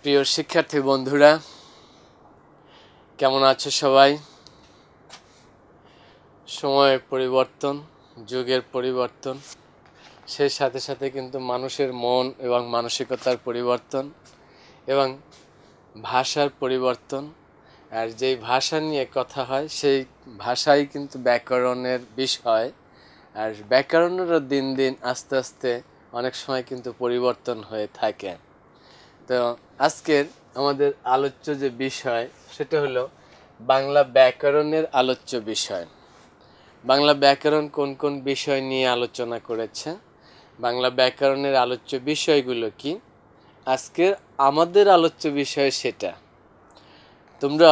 প্রিয় শিক্ষার্থী বন্ধুরা, কেমন আছো সবাই? সময়ের পরিবর্তন, যুগের পরিবর্তন, সেই সাথে সাথে কিন্তু মানুষের মন এবং মানসিকতার পরিবর্তন এবং ভাষার পরিবর্তন। আর যেই ভাষা নিয়ে কথা হয় সেই ভাষাই কিন্তু ব্যাকরণের বিষয়। আর ব্যাকরণেরও দিন দিন আস্তে আস্তে অনেক সময় কিন্তু পরিবর্তন হয়ে থাকে। তো আজকের আমাদের আলোচ্য যে বিষয় সেটা হলো বাংলা ব্যাকরণের আলোচ্য বিষয়। বাংলা ব্যাকরণ কোন কোন বিষয় নিয়ে আলোচনা করেছে, বাংলা ব্যাকরণের আলোচ্য বিষয়গুলো কি, আজকের আমাদের আলোচ্য বিষয় সেটা। তোমরা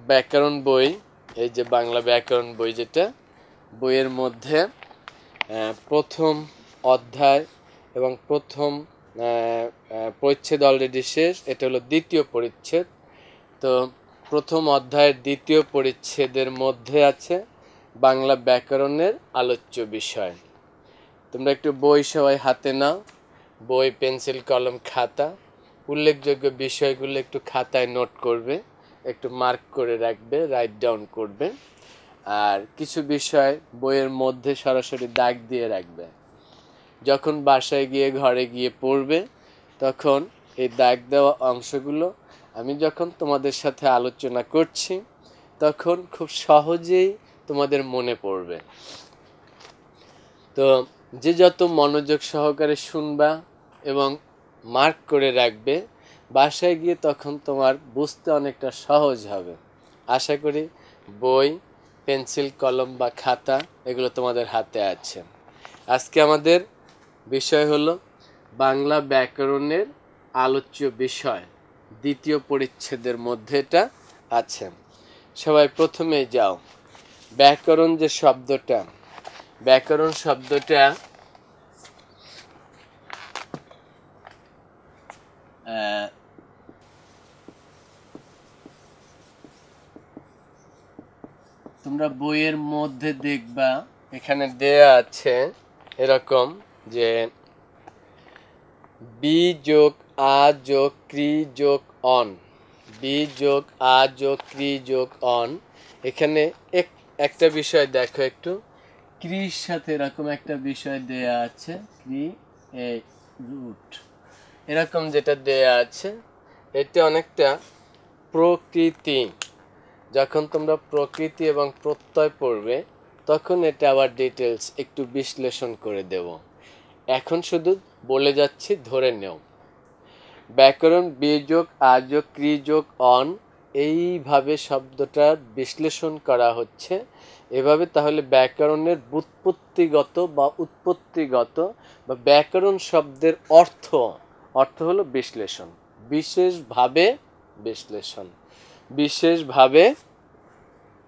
ব্যাকরণ বই, এই যে বাংলা ব্যাকরণ বই, যেটা বইয়ের মধ্যে প্রথম অধ্যায় এবং প্রথম পরিচ্ছেদ অলরেডি শেষ, এটা হলো দ্বিতীয় পরিচ্ছেদ। তো প্রথম অধ্যায়ের দ্বিতীয় পরিচ্ছেদের মধ্যে আছে বাংলা ব্যাকরণের আলোচ্য বিষয়। তোমরা একটু বই সবাই হাতে নাও, বই, পেন্সিল, কলম, খাতা। উল্লেখযোগ্য বিষয়গুলো একটু খাতায় নোট করবে, একটু মার্ক করে রাখবে, রাইট ডাউন করবে। আর কিছু বিষয় বইয়ের মধ্যে সরাসরি দাগ দিয়ে রাখবে। যখন বাসায় গিয়ে ঘরে গিয়ে পড়বে তখন এই দাগ দেওয়া অংশগুলো আমি যখন তোমাদের সাথে আলোচনা করছি তখন খুব সহজেই তোমাদের মনে পড়বে। তো যে যত মনোযোগ সহকারে শুনবা এবং মার্ক করে রাখবে, বাসায় গিয়ে তখন তোমার বুঝতে অনেকটা সহজ হবে। আশা করি বই, পেন্সিল, কলম বা খাতা এগুলো তোমাদের হাতে আছে। আজকে আমাদের বিষয় হলো বাংলা ব্যাকরণের আলোচ্য বিষয়, দ্বিতীয় পরিচ্ছেদের মধ্যে এটা আছে। সবাই প্রথমে যাও, ব্যাকরণ যে শব্দটা, ব্যাকরণ শব্দটা তোমরা বইয়ের মধ্যে দেখবা এখানে দেয়া আছে এরকম যে বি যোগ আ যোগ ক্রি যোগ অন, বি যোগ আ যোগ ক্রি যোগ অন। এখানে একটা বিষয় দেখো, একটু ক্রির সাথে এরকম একটা বিষয় দেয়া আছে, ক্রি এ রুট এরকম যেটা দেয়া আছে, এটা অনেকটা প্রকৃতি। যখন তোমরা প্রকৃতি এবং প্রত্যয় পড়বে তখন এটা আবার ডিটেলস একটু বিশ্লেষণ করে দেব। এখন শুধু বলে যাচ্ছি, ধরে নেও। ব্যাকরণ বি যোগ আ যোগ ক্রি যোগ অন, এইভাবে শব্দটা বিশ্লেষণ করা হচ্ছে এভাবে। তাহলে ব্যাকরণের ব্যুৎপত্তিগত বা উৎপত্তিগত বা ব্যাকরণ শব্দের অর্থ হলো বিশ্লেষণ, বিশেষভাবে বিশ্লেষণ, বিশেষভাবে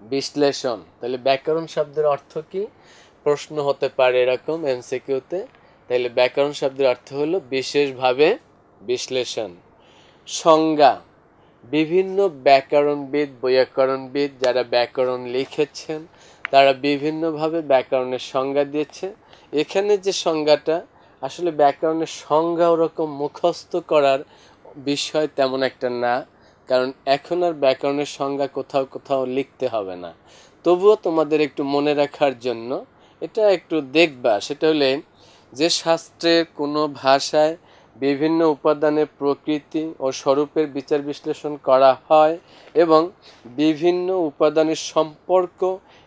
বিশ্লেষণ। তাহলে ব্যাকরণ শব্দের অর্থ কি? প্রশ্ন হতে পারে এরকম এমসিকিউতে। তাহলে ব্যাকরণ শব্দের অর্থ হলো বিশেষভাবে বিশ্লেষণ। সংজ্ঞা, বিভিন্ন ব্যাকরণবিদ, বৈয়াকরণবিদ যারা ব্যাকরণ লিখেছেন তারা বিভিন্নভাবে ব্যাকরণের সংজ্ঞা দিয়েছে। এখানে যে সংজ্ঞাটা, আসলে ব্যাকরণের সংজ্ঞা ওরকম মুখস্থ করার বিষয় তেমন একটা না, কারণ এখন আর ব্যাকরণের সংজ্ঞা কোথাও কোথাও লিখতে হবে না। তবুও তোমাদের একটু মনে রাখার জন্য এটা একটু দেখবা। সেটা হলে যে শাস্ত্রের কোনো ভাষায় বিভিন্ন উপাদানের প্রকৃতি ও স্বরূপের বিচার বিশ্লেষণ করা হয় এবং বিভিন্ন উপাদানের সম্পর্ক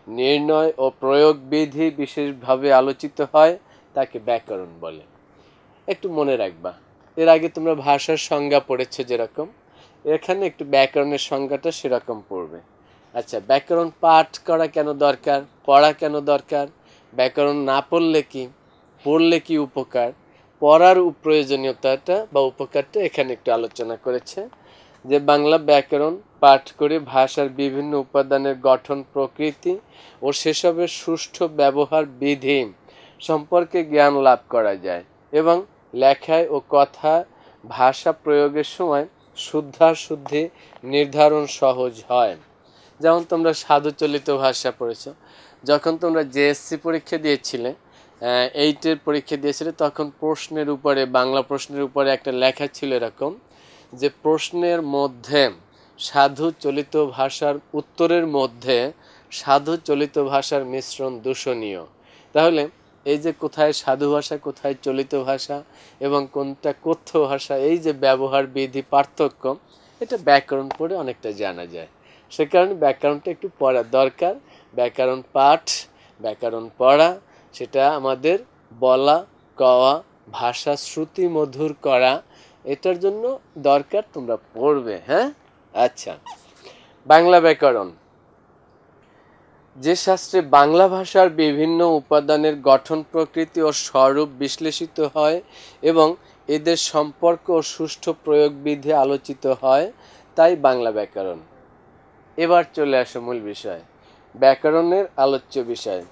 নির্ণয় ও প্রয়োগ বিধি বিশেষভাবে আলোচিত হয়, তাকে ব্যাকরণ বলে। একটু মনে রাখবা, এর আগে তোমরা ভাষার সংজ্ঞা পড়েছো যেরকম, এখানে একটু ব্যাকরণের সংজ্ঞাটা সেরকম পড়বে। আচ্ছা, ব্যাকরণ পাঠ করা কেন দরকার, পড়া কেন দরকার, ব্যাকরণ না পড়লে কি, পড়লে কি উপকার, পড়ার প্রয়োজনীয়তাটা বা উপকারটা এখানে একটু আলোচনা করেছে। যে বাংলা ব্যাকরণ পাঠ করে ভাষার বিভিন্ন উপাদানের গঠন, প্রকৃতি ও সেসবের সুষ্ঠু ব্যবহার বিধি সম্পর্কে জ্ঞান লাভ করা যায় এবং লেখায় ও কথা ভাষা প্রয়োগের সময় শুদ্ধাশুদ্ধি নির্ধারণ সহজ হয়। যেমন তোমরা সাধুচলিত ভাষা পড়েছ, যখন তোমরা জেএসসি পরীক্ষা দিয়েছিলে, 8-এর পরীক্ষা দিয়েছিলে, তখন প্রশ্নের উপরে, বাংলা প্রশ্নের উপরে একটা লেখা ছিল এরকম যে প্রশ্নের মধ্যে সাধু চলিত ভাষার উত্তরের মধ্যে সাধু চলিত ভাষার মিশ্রণ দূষণীয়। তাহলে এই যে কোথায় সাধু ভাষা কোথায় চলিত ভাষা এবং কোনটা কথ্য ভাষা, এই যে ব্যবহার বিধি পার্থক্য, এটা ব্যাকরণ পড়ে অনেকটা জানা যায়। সে কারণে ব্যাকরণটা একটু পড়া দরকার। ব্যাকরণ পাঠ, ব্যাকরণ পড়া, সেটা আমাদের বলা কওয়া ভাষা শ্রুতি মধুর করা, এটার জন্য দরকার, তোমরা পড়বে। হ্যাঁ, আচ্ছা। বাংলা ব্যাকরণ, যে শাস্ত্রে বাংলা ভাষার বিভিন্ন উপাদানের গঠন প্রকৃতি ও স্বরূপ বিশ্লেষিত হয় এবং এদের সম্পর্ক ও সুষ্ঠু প্রয়োগবিধি আলোচিত হয়, তাই বাংলা ব্যাকরণ। এবার চলে আসো মূল বিষয়, ব্যাকরণের আলোচ্য বিষয়।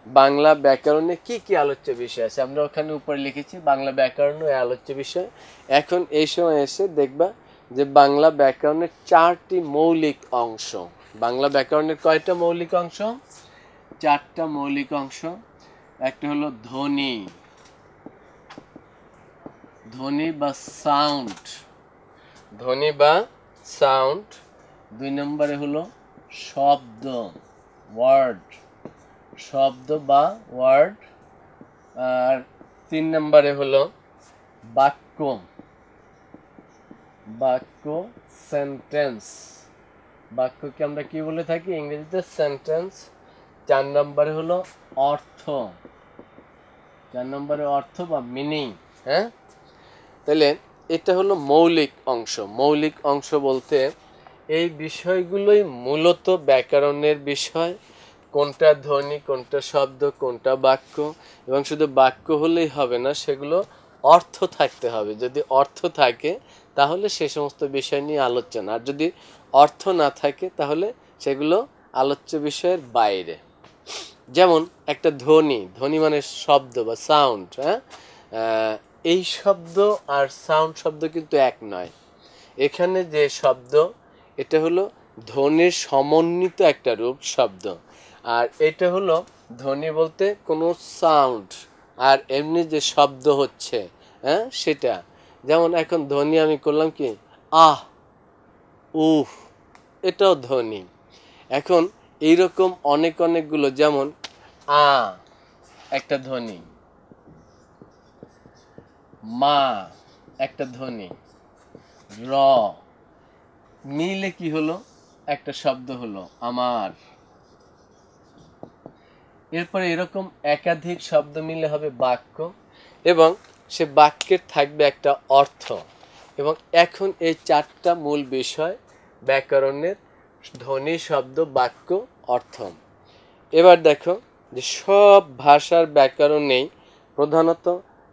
বাংলা ব্যাকরণে কি কি আলোচ্য বিষয় আছে আমরা ওখানে উপরে লিখেছি, বাংলা ব্যাকরণ ও আলোচ্য বিষয়। এখন এই সময় এসে দেখবা যে বাংলা ব্যাকরণের 4টি মৌলিক অংশ। বাংলা ব্যাকরণের কয়টা মৌলিক অংশ? 4টা মৌলিক অংশ। একটা হলো ধ্বনি, ধ্বনি বা সাউন্ড, ধ্বনি বা সাউন্ড। 2 নম্বরে হলো শব্দ, ওয়ার্ড, শব্দ বা ওয়ার্ড। আর 3 নম্বরে হলো বাক্য, বাক্য সেন্টেন্স। বাক্যকে আমরা কি বলে থাকি ইংরেজিতে? সেন্টেন্স। 4 নম্বরে হলো অর্থ, 4 নম্বরে অর্থ বা মিনিং। হ্যাঁ, তাহলে এটা হলো মৌলিক অংশ। মৌলিক অংশ বলতে এই বিষয়গুলোই মূলত ব্যাকরণের বিষয়। কোনটা ধ্বনি, কোনটা শব্দ, কোনটা বাক্য। এবং শুধু বাক্য হলেই হবে না, সেগুলো অর্থ থাকতে হবে। যদি অর্থ থাকে তাহলে সে সমস্ত বিষয় নিয়ে আলোচনা, আর যদি অর্থ না থাকে তাহলে সেগুলো আলোচ্য বিষয়ের বাইরে। যেমন একটা ধ্বনি, ধ্বনি মানে শব্দ বা সাউন্ড। হ্যাঁ, এই শব্দ আর সাউন্ড শব্দ কিন্তু এক নয়। এখানে যে শব্দ, এটা হলো ধ্বনির সমন্বিত একটা রূপ শব্দ। আর এটা হলো ধ্বনি বলতে কোনো সাউন্ড, আর এমনি যে শব্দ হচ্ছে, হ্যাঁ, সেটা। যেমন এখন ধ্বনি আমি করলাম কি, আহ, উহ, এটাও ধ্বনি। এখন এইরকম অনেকগুলো, যেমন আ একটা ধ্বনি, মা একটা ধ্বনি, র মিলে কি হলো, একটা শব্দ হলো আমার। এরপরে এরকম একাধিক শব্দ মিলে হবে বাক্য, এবং সে বাক্যের থাকবে একটা অর্থ। এবং এখন এই 4টা মূল বিষয় ব্যাকরণের: ধ্বনি, শব্দ, বাক্য, অর্থ। এবার দেখো যে সব ভাষার ব্যাকরণেই প্রধানত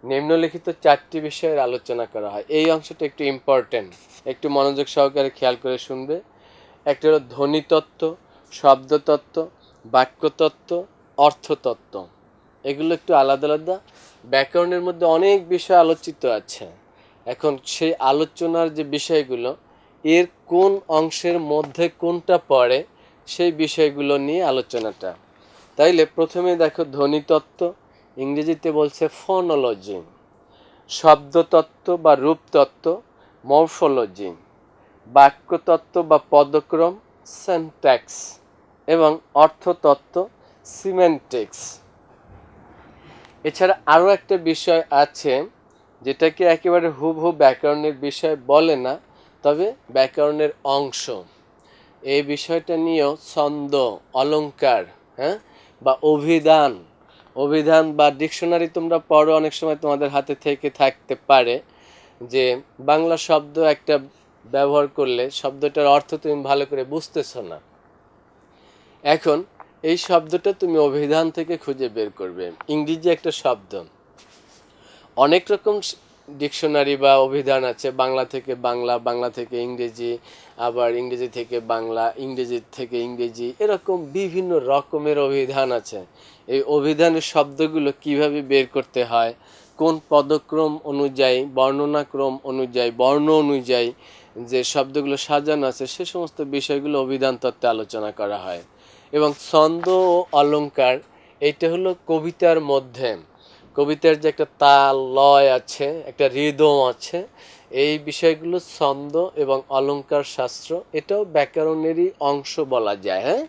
নিম্নলিখিত 4টি বিষয়ের আলোচনা করা হয়। এই অংশটা একটু ইম্পর্টেন্ট, একটু মনোযোগ সহকারে খেয়াল করে শুনবে। একটা হলো ধ্বনিতত্ত্ব, শব্দতত্ত্ব, বাক্যতত্ত্ব, অর্থতত্ত্ব। এগুলো একটু আলাদা আলাদা। ব্যাকরণের মধ্যে অনেক বিষয় আলোচিত আছে। এখন সেই আলোচনার যে বিষয়গুলো, এর কোন অংশের মধ্যে কোনটা পড়ে, সেই বিষয়গুলো নিয়ে আলোচনাটা। তাইলে প্রথমে দেখো ধ্বনিতত্ত্ব, ইংরেজিতে বলছে ফোনোলজি। শব্দতত্ত্ব বা রূপতত্ত্ব, মরফোলজি। বাক্যতত্ত্ব বা পদক্রম, সিনট্যাক্স। এবং অর্থতত্ত্ব, সিমেন্টিক্স। এছাড়া আরও একটা বিষয় আছে যেটাকে একেবারে হুবহু ব্যাকরণের বিষয় বলে না, তবে ব্যাকরণের অংশ। এই বিষয়টা নিয়েও ছন্দ, অলংকার, হ্যাঁ, বা অভিধান, অভিধান বা ডিকশনারি তোমরা পড়ো, অনেক সময় তোমাদের হাতে থেকে থাকতে পারে যে বাংলা শব্দ একটা ব্যবহার করলে শব্দটার অর্থ তুমি ভালো করে বুঝতেছ না। এখন এই শব্দটা তুমি অভিধান থেকে খুঁজে বের করবে। ইংরেজি একটা শব্দ, অনেক রকম ডিকশনারি বা অভিধান আছে, বাংলা থেকে বাংলা, বাংলা থেকে ইংরেজি, আবার ইংরেজি থেকে বাংলা, ইংরেজি থেকে ইংরেজি, এরকম বিভিন্ন রকমের অভিধান আছে। এই অভিধানের শব্দগুলো কিভাবে বের করতে হয়, কোন পদক্রম অনুযায়ী, বর্ণনাক্রম অনুযায়ী, বর্ণ অনুযায়ী যে শব্দগুলো সাজানো আছে, সে সমস্ত বিষয়গুলো অভিধান তত্ত্বে আলোচনা করা হয়। এবং ছন্দ ও অলংকার, এইটা হলো কবিতার মধ্যে কবিতার যে একটা তাল লয় আছে, একটা রিদম আছে, এই বিষয়গুলো ছন্দ এবং অলংকার শাস্ত্র, এটাও ব্যাকরণেরই অংশ বলা যায়। হ্যাঁ,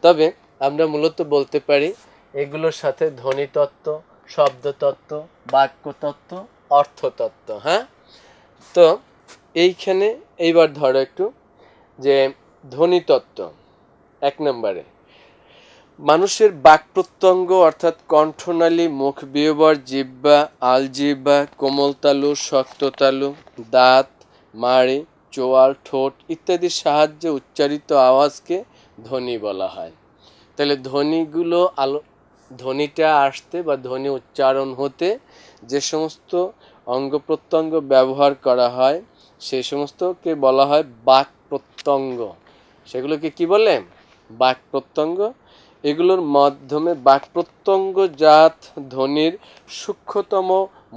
তবে আমরা মূলত বলতে পারি এগুলোর সাথে ধ্বনিতত্ত্ব, শব্দতত্ত্ব, বাক্যতত্ত্ব, অর্থতত্ত্ব। হ্যাঁ, তো এইখানে এইবার ধরো একটু যে ধ্বনিতত্ত্ব 1 নম্বরে মানুষের বাক প্রত্যঙ্গ অর্থাৎ কণ্ঠনালী, মুখ বিহবর, জিহ্বা, আলজিহ্বা, কোমলতালু, শক্ততালু, দাঁত, মাড়ি, চোয়াল, ঠোঁট ইত্যাদির সাহায্যে উচ্চারিত আওয়াজকে ধ্বনি বলা হয়। তাহলে ধ্বনিগুলো ধ্বনিটা আসতে বা ধ্বনি উচ্চারণ হতে যে সমস্ত অঙ্গ প্রত্যঙ্গ ব্যবহার করা হয় সেই সমস্তকে বলা হয় বাক প্রত্যঙ্গ। সেগুলোকে কি বলে? বাক প্রত্যঙ্গ। এগুলোর মাধ্যমে বাক প্রত্যঙ্গ জাত ধ্বনির সূক্ষ্মতম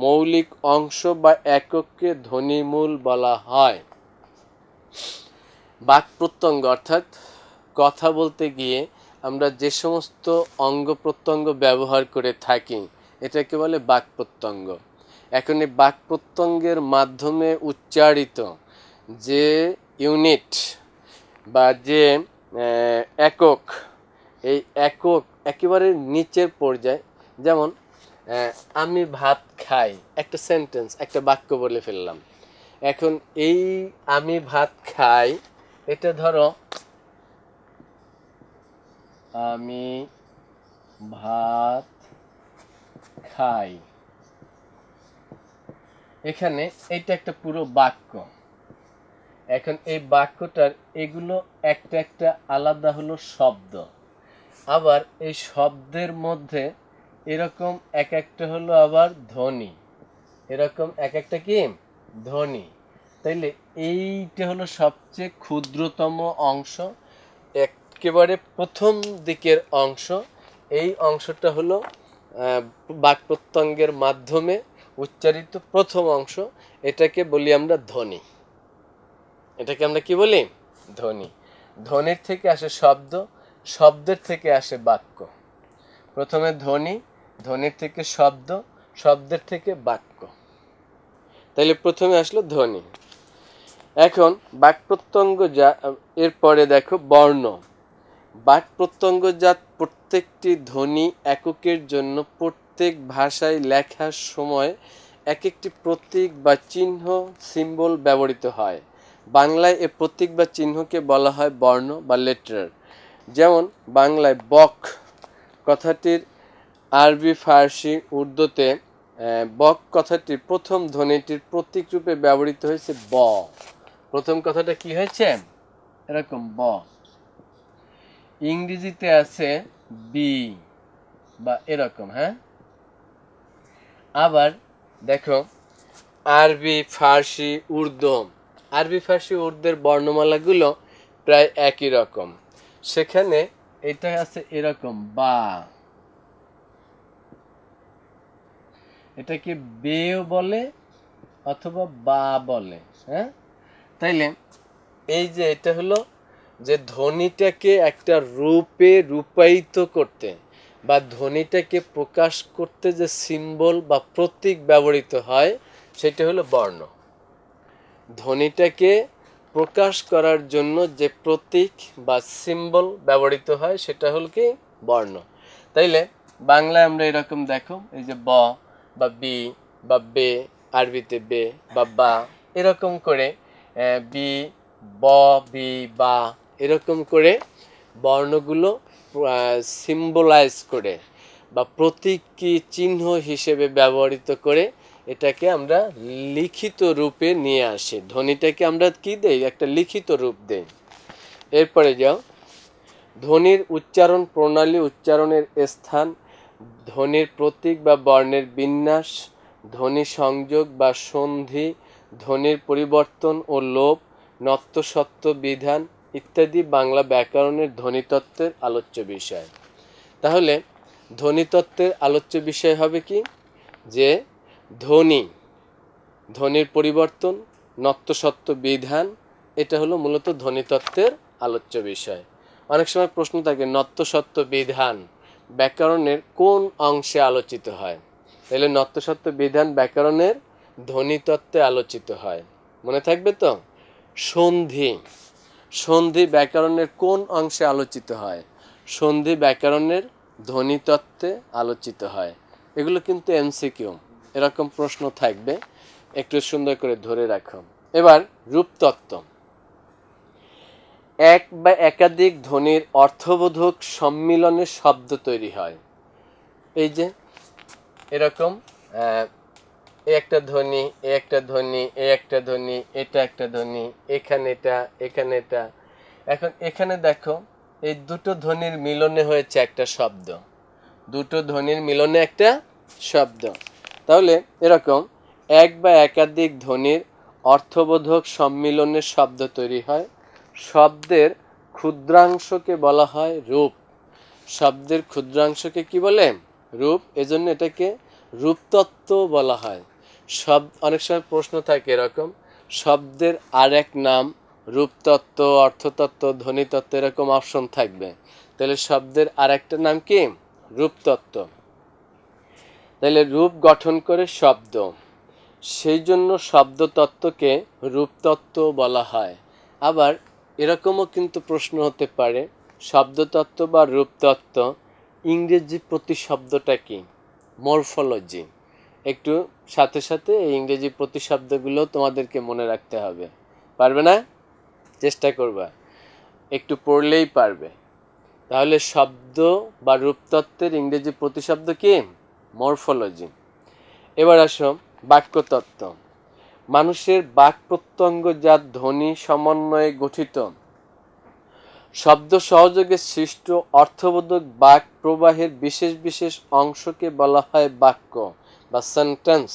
মৌলিক অংশ বা একককে ধ্বনিমূল বলা হয়। বাক প্রত্যঙ্গ অর্থাৎ কথা বলতে গিয়ে আমরা যে সমস্ত অঙ্গ প্রত্যঙ্গ ব্যবহার করে থাকি এটাকে বলে বাক প্রত্যঙ্গ। এখন এই বাক প্রত্যঙ্গের মাধ্যমে উচ্চারিত যে ইউনিট বা যে একক, এই একক একেবারে নিচের পর্যায়ে, যেমন আমি ভাত খাই, একটা সেন্টেন্স, একটা বাক্য বলে ফেললাম। এখন এই আমি ভাত খাই, এটা ধরো আমি ভাত খাই, এখানে এটা একটা পুরো বাক্য। এখন এই বাক্যটার এগুলো একটা একটা আলাদা হলো শব্দ, আবার এই শব্দের মধ্যে এরকম এক একটা হলো আবার ধ্বনি, এরকম এক একটা কি ধ্বনি। তাইলে এইটা হলো সবচেয়ে ক্ষুদ্রতম অংশ, একেবারে প্রথম দিকের অংশ। এই অংশটা হলো বাক প্রত্যঙ্গের মাধ্যমে উচ্চারিত প্রথম অংশ, এটাকে বলি আমরা ধ্বনি। এটাকে আমরা কি বলি? ধ্বনি। ধ্বনির থেকে আসে শব্দ, শব্দের থেকে আসে বাক্য। প্রথমে ধ্বনি, ধ্বনির থেকে শব্দ, শব্দের থেকে বাক্য। তাইলে প্রথমে আসলো ধ্বনি। এখন বাক প্রত্যঙ্গ যা, এরপরে দেখো বর্ণ। বাক প্রত্যঙ্গজাত প্রত্যেকটি ধ্বনি এককের জন্য প্রত্যেক ভাষায় লেখার সময় এক একটি প্রতীক বা চিহ্ন, সিম্বল ব্যবহৃত হয়। বাংলায় এ প্রতীক বা চিহ্নকে বলা হয় বর্ণ বা লেটার। যেমন বাংলায় বক কথাটির আরবি, ফার্সি, উর্দুতে বক কথাটির প্রথম ধ্বনিটির প্রতীক রূপে ব্যবহৃত হয়েছে ব। প্রথম কথাটা কি হয়েছে? এরকম ব। ইংরেজিতে আছে বি বা এরকম। হ্যাঁ, আবার দেখো আরবি, ফার্সি, উর্দু, আরবি, ফার্সি, উর্দুর বর্ণমালাগুলো প্রায় একই রকম। সেখানে এটা আছে এরকম বা, এটাকে বেও বলে অথবা বা বলে। হ্যাঁ, তাইলে এই যে এটা হলো যে ধ্বনিটাকে একটা রূপে রূপায়িত করতে বা ধ্বনিটাকে প্রকাশ করতে যে সিম্বল বা প্রতীক ব্যবহৃত হয় সেটা হলো বর্ণ। ধ্বনিটাকে প্রকাশ করার জন্য যে প্রতীক বা সিম্বল ব্যবহৃত হয় সেটা হলো কি বর্ণ। তাইলে বাংলায় আমরা এরকম দেখো, এই যে ব বা বি বা বে, আরবিতে বে বা এরকম করে বি, ব, বি, বা এরকম করে বর্ণগুলো সিম্বলাইজ করে বা প্রতীক কি চিহ্ন হিসেবে ব্যবহৃত করে এটাকে আমরা লিখিত রূপে নিয়ে আসি। ধ্বনিটাকে আমরা কি দেই? একটা লিখিত রূপ দেই। এরপরে যাও ধ্বনির উচ্চারণ প্রণালী, উচ্চারণের স্থান, ধ্বনির প্রতীক বা বর্ণের বিন্যাস, ধ্বনি সংযোগ বা সন্ধি, ধ্বনির পরিবর্তন ও লোপ, নত্যসত্ত্ব বিধান ইত্যাদি বাংলা ব্যাকরণের ধ্বনিতত্ত্বের আলোচ্য বিষয়। তাহলে ধ্বনিতত্ত্বের আলোচ্য বিষয় হবে কি? যে ধ্বনি, ধ্বনির পরিবর্তন, নত্যসত্ত্ব বিধান, এটা হলো মূলত ধ্বনিতত্ত্বের আলোচ্য বিষয়। অনেক সময় প্রশ্ন থাকে নত্যসত্ত্ব বিধান ব্যাকরণের কোন অংশে আলোচিত হয়? তাহলে নত্যসত্য বিধান ব্যাকরণের ধ্বনিতত্ত্বে আলোচিত হয়। মনে থাকবে তো? সন্ধি, সন্ধি ব্যাকরণের কোন অংশে আলোচিত হয়? সন্ধি ব্যাকরণের ধ্বনিতত্ত্বে আলোচিত হয়। এগুলো কিন্তু এমসিকিউ, এরকম প্রশ্ন থাকবে, একটু সুন্দর করে ধরে রাখো। এবার রূপতত্ত্ব। এক বা একাধিক ধ্বনির অর্থবোধক সম্মিলনে শব্দ তৈরি হয়। এই যে এরকম এ একটা ধ্বনি, এ একটা ধ্বনি, এ একটা ধ্বনি, এটা একটা ধ্বনি, এখানে এটা, এখানে এটা। এখন এখানে দেখো, এই দুটো ধ্বনির মিলনে হয়েছে একটা শব্দ, দুটো ধ্বনির মিলনে একটা শব্দ। তাহলে এরকম এক বা একাধিক ধ্বনির অর্থবোধক সম্মিলনে শব্দ তৈরি হয়। শব্দের ক্ষুদ্রাংশকে বলা হয় রূপ। শব্দের ক্ষুদ্রাংশকে কি বলে? রূপ। এজন্য এটাকে রূপতত্ত্ব বলা হয়। অনেক সময় প্রশ্ন থাকে এরকম, শব্দের আর এক নাম রূপতত্ত্ব, অর্থতত্ত্ব, ধ্বনিতত্ত্ব, এরকম অপশন থাকবে। তাহলে শব্দের আর একটা নাম কি? রূপতত্ত্ব। তাহলে রূপ গঠন করে শব্দ, সেই জন্য শব্দতত্ত্বকে রূপতত্ত্ব বলা হয়। আবার এরকমও কিন্তু প্রশ্ন হতে পারে, শব্দতত্ত্ব বা রূপতত্ত্ব ইংরেজি প্রতিশব্দটা কি? মরফোলজি। একটু সাথে সাথে এই ইংরেজি প্রতিশব্দগুলো তোমাদেরকে মনে রাখতে হবে। পারবে না? চেষ্টা করবা, একটু পড়লেই পারবে। তাহলে শব্দ বা রূপতত্ত্বের ইংরেজি প্রতিশব্দ কি? মরফোলজি। এবার আসো বাক্যতত্ত্ব। মানুষের বাক প্রত্যঙ্গজাত ধ্বনি সমন্বয়ে গঠিত শব্দ সহযোগে সৃষ্ট অর্থবোধক বাক প্রবাহের বিশেষ বিশেষ অংশকে বলা হয় বাক্য বা সেন্টেন্স।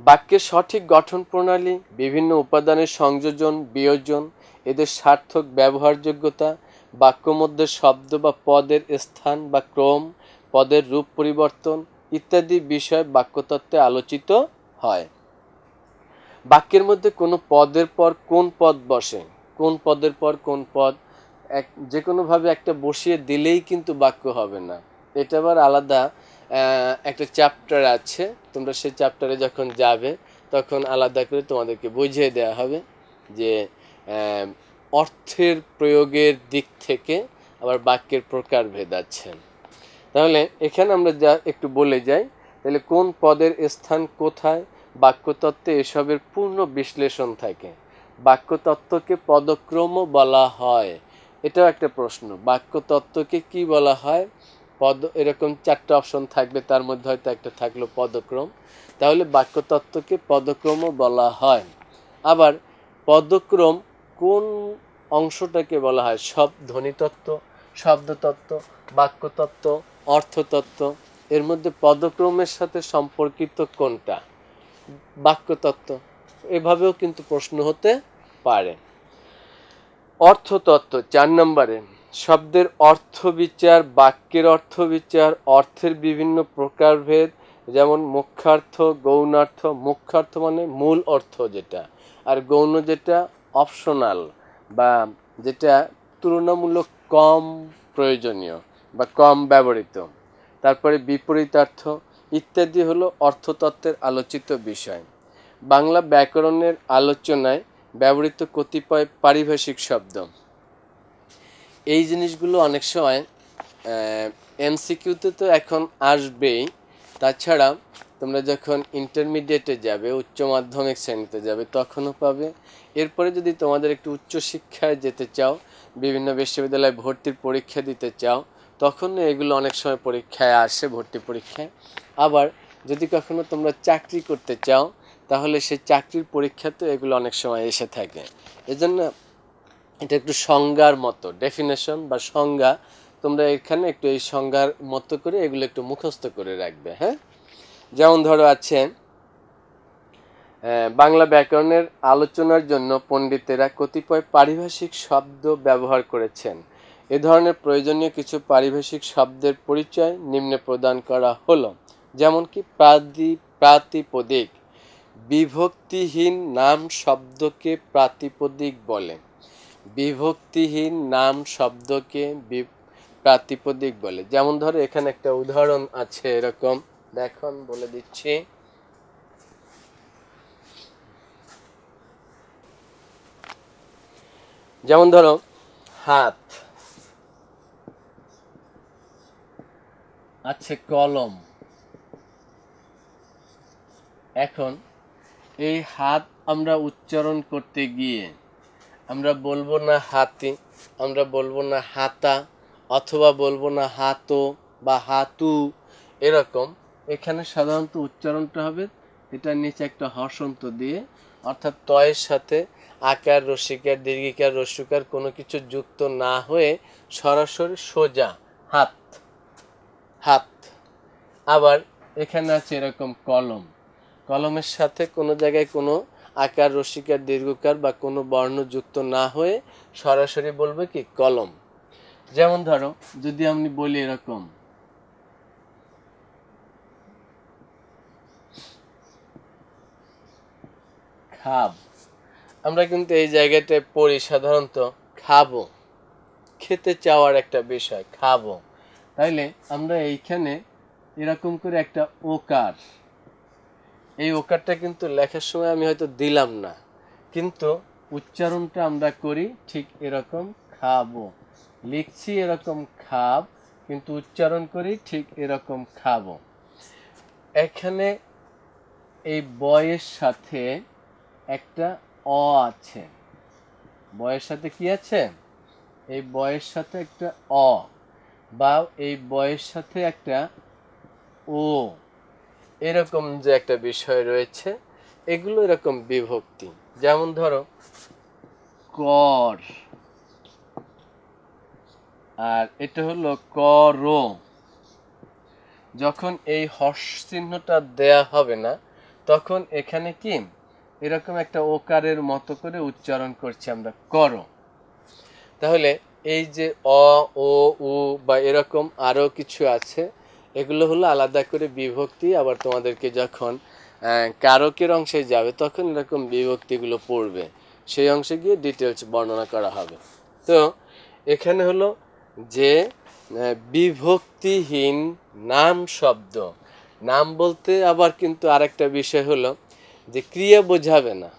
বাক্যের সঠিক গঠন প্রণালী, বিভিন্ন উপাদানের সংযোজন, বিয়োজন, এদের সার্থক ব্যবহারযোগ্যতা, বাক্য মধ্যে শব্দ বা পদের স্থান বা ক্রম, পদের রূপ পরিবর্তন ইত্যাদি বিষয় বাক্যতত্ত্বে আলোচিত হয়। বাক্যের মধ্যে কোনো পদের পর কোন পদ বসে, কোন পদের পর কোন পদ, যে কোনোভাবে একটা বসিয়ে দিলেই কিন্তু বাক্য হবে না। এটা আবার আলাদা একটা চ্যাপ্টার আছে, তোমরা সেই চ্যাপ্টারে যখন যাবে তখন আলাদা করে তোমাদেরকে বুঝিয়ে দেওয়া হবে যে অর্থের প্রয়োগের দিক থেকে আবার বাক্যের প্রকারভেদ আছে। তাহলে এখানে আমরা যা একটু বলে যাই, তাহলে কোন পদের স্থান কোথায়, বাক্যতত্ত্বে এসবের পূর্ণ বিশ্লেষণ থাকে। বাক্যতত্ত্বকে পদক্রমও বলা হয়। এটাও একটা প্রশ্ন, বাক্যতত্ত্বকে কি বলা হয়? এরকম 4টা অপশন থাকবে, তার মধ্যে হয়তো একটা থাকলো পদক্রম। তাহলে বাক্যতত্ত্বকে পদক্রমও বলা হয়। আবার পদক্রম কোন অংশটাকে বলা হয়? ধ্বনিতত্ত্ব, শব্দতত্ত্ব, বাক্যতত্ত্ব, অর্থতত্ত্ব, এর মধ্যে পদক্রমের সাথে সম্পর্কিত কোনটা? বাক্যতত্ত্ব। এভাবেও কিন্তু প্রশ্ন হতে পারে। অর্থতত্ত্ব 4 নম্বরে, শব্দের অর্থ বিচার, বাক্যের অর্থ বিচার, অর্থের বিভিন্ন প্রকারভেদ, যেমন মুখ্যার্থ, গৌণার্থ। মুখ্যার্থ মানে মূল অর্থ যেটা, আর গৌণ যেটা অপশনাল বা যেটা তুলনামূলক কম প্রয়োজনীয় বা কম ব্যবহৃত। তারপরে বিপরীতার্থ ইত্যাদি হলো অর্থতত্ত্বের আলোচিত বিষয়। বাংলা ব্যাকরণের আলোচনায় ব্যবহৃত কতিপয় পারিভাষিক শব্দ, এই জিনিসগুলো অনেক সময় এমসিকিউতে তো এখন আসবেই, তাছাড়া তোমরা যখন ইন্টারমিডিয়েটে যাবে, উচ্চ মাধ্যমিক শ্রেণীতে যাবে, তখনও পাবে। এরপরে যদি তোমাদের একটু উচ্চশিক্ষায় যেতে চাও, বিভিন্ন বিশ্ববিদ্যালয়ে ভর্তির পরীক্ষা দিতে চাও, তখন এগুলো অনেক সময় পরীক্ষায় আসে, ভর্তি পরীক্ষায়। আবার যদি কখনো তোমরা চাকরি করতে চাও, তাহলে সেই চাকরির পরীক্ষাতে এগুলো অনেক সময় এসে থাকে। এজন্য এটা একটু সংজ্ঞার মতো, ডেফিনেশন বা সংজ্ঞা, তোমরা এখানে একটু এই সংজ্ঞার মতো করে এগুলো একটু মুখস্থ করে রাখবে। হ্যাঁ, যেমন ধরো আছে, বাংলা ব্যাকরণের আলোচনার জন্য পণ্ডিতেরা কতিপয় পারিভাষিক শব্দ ব্যবহার করেছেন। এ ধরনের প্রয়োজনীয় কিছু পারিভাষিক শব্দের পরিচয় নিম্নে প্রদান করা হলো। যেমন কি প্রাতিপদিক, বিভক্তিহীন নাম শব্দকে প্রাতিপদিক বলে। বিভক্তিহীন নাম শব্দকে প্রাতিপদিক বলে। যেমন ধরো এখানে একটা উদাহরণ আছে এরকম, দেখো আমি বলে দিচ্ছি। যেমন ধরো হাত আছে, কলম। এখন এই হাত আমরা উচ্চারণ করতে গিয়ে আমরা বলবো না হাতি, আমরা বলবো না হাতা, অথবা বলবো না হাতো বা হাতু, এরকম। এখানে সাধারণত উচ্চারণটা হবে এটার নিচে একটা হর্ষন্ত দিয়ে, অর্থাৎ তয়ের সাথে আকার, রসিকার, দীর্ঘিকার, রস্যকার কোনো কিছু যুক্ত না হয়ে সরাসরি সোজা হাত, হাত। আবার এখানে আছে এরকম কলম, কলমের সাথে কোনো জায়গায় কোনো আকার, রসিকার, দীর্ঘকার বা কোনো বর্ণ যুক্ত না হয়ে সরাসরি বলবে কি কলম। যেমন ধরো যদি আমি বলি এরকম খাব, আমরা কিন্তু এই জায়গাটায় পড়ি সাধারণত খাবো, খেতে চাওয়ার একটা বিষয়, খাবো। তাইলে আমরা এইখানে এরকম করে একটা ওকার, এই ওকারটা কিন্তু লেখার সময় আমি হয়তো দিলাম না, কিন্তু উচ্চারণটা আমরা করি ঠিক এরকম খাবো, লিখছি এরকম খাব, কিন্তু উচ্চারণ করি ঠিক এরকম খাবো। এখানে এই বয়ের সাথে একটা অ আছে, বয়ের সাথে কি আছে, এই বয়ের সাথে একটা অ, বা এই বয়ের সাথে একটা ও, এরকম যে একটা বিষয় রয়েছে, এগুলো এরকম বিভক্তি। যেমন ধরো কর, আর এটা হলো কর। যখন এই হর্ষ চিহ্নটা দেয়া হবে না, তখন এখানে কি এরকম একটা ওকারের মতো করে উচ্চারণ করছি আমরা, করো। তাহলে এই যে অ, ও, উ বা এরকম আরো কিছু আছে, এগুলো হলো আলাদা করে বিভক্তি। আবার তোমাদেরকে যখন কারকের অংশে যাবে তখন এরকম বিভক্তিগুলো পড়বে, সেই অংশে গিয়ে ডিটেলস বর্ণনা করা হবে। তো এখানে হলো যে বিভক্তিহীন নাম শব্দ, নাম বলতে আবার কিন্তু আরেকটা বিষয় হলো যে ক্রিয়া বোঝাবে না।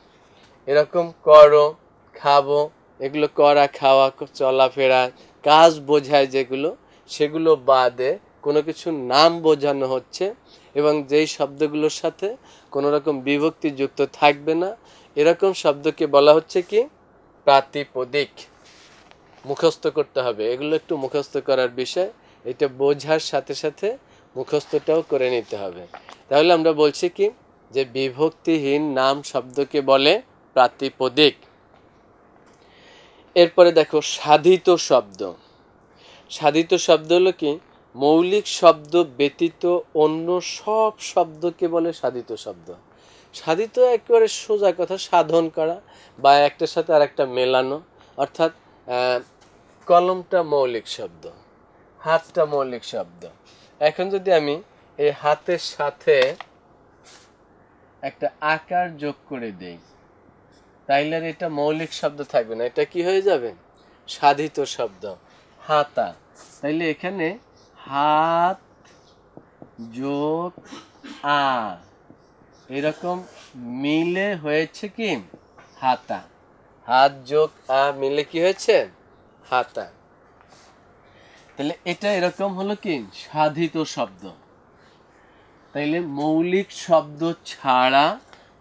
এরকম করো, খাবো, এগুলো করা, খাওয়া, চলাফেরা, কাজ বোঝায় যেগুলো, সেগুলো বাদে কোনো কিছু নাম বোঝানো হচ্ছে, এবং যেই শব্দগুলোর সাথে কোনো রকম বিভক্তি যুক্ত থাকবে না, এরকম শব্দকে বলা হচ্ছে কি প্রাতিপদিক। মুখস্থ করতে হবে, এগুলো একটু মুখস্থ করার বিষয়, এটা বোঝার সাথে সাথে মুখস্থটাও করে নিতে হবে। তাহলে আমরা বলছি কি যে বিভক্তিহীন নাম শব্দকে বলে প্রাতিপদিক। এরপরে দেখো সাধিত শব্দ। সাধিত শব্দ হলো কি মৌলিক শব্দ ব্যতীত অন্য সব শব্দকে বলে সাধিত শব্দ। সাধিত একেবারে সোজা কথা, সাধন করা বা একটার সাথে আরেকটা মেলানো। অর্থাৎ কলমটা মৌলিক শব্দ, হাতটা মৌলিক শব্দ। এখন যদি আমি এই হাতের সাথে একটা আকার যোগ করে দেই, তাইলে আর এটা মৌলিক শব্দ থাকবে না, এটা কি হয়ে যাবে সাধিত শব্দ, হাতা। তাইলে এখানে হাত যোগ আ এরকম মিলে হয়েছে কি হাতা, হাত যোগ আ মিলে কি হয়েছে হাতা। তাহলে এটা এরকম হলো কি সাধিত শব্দ। তাইলে মৌলিক শব্দ ছাড়া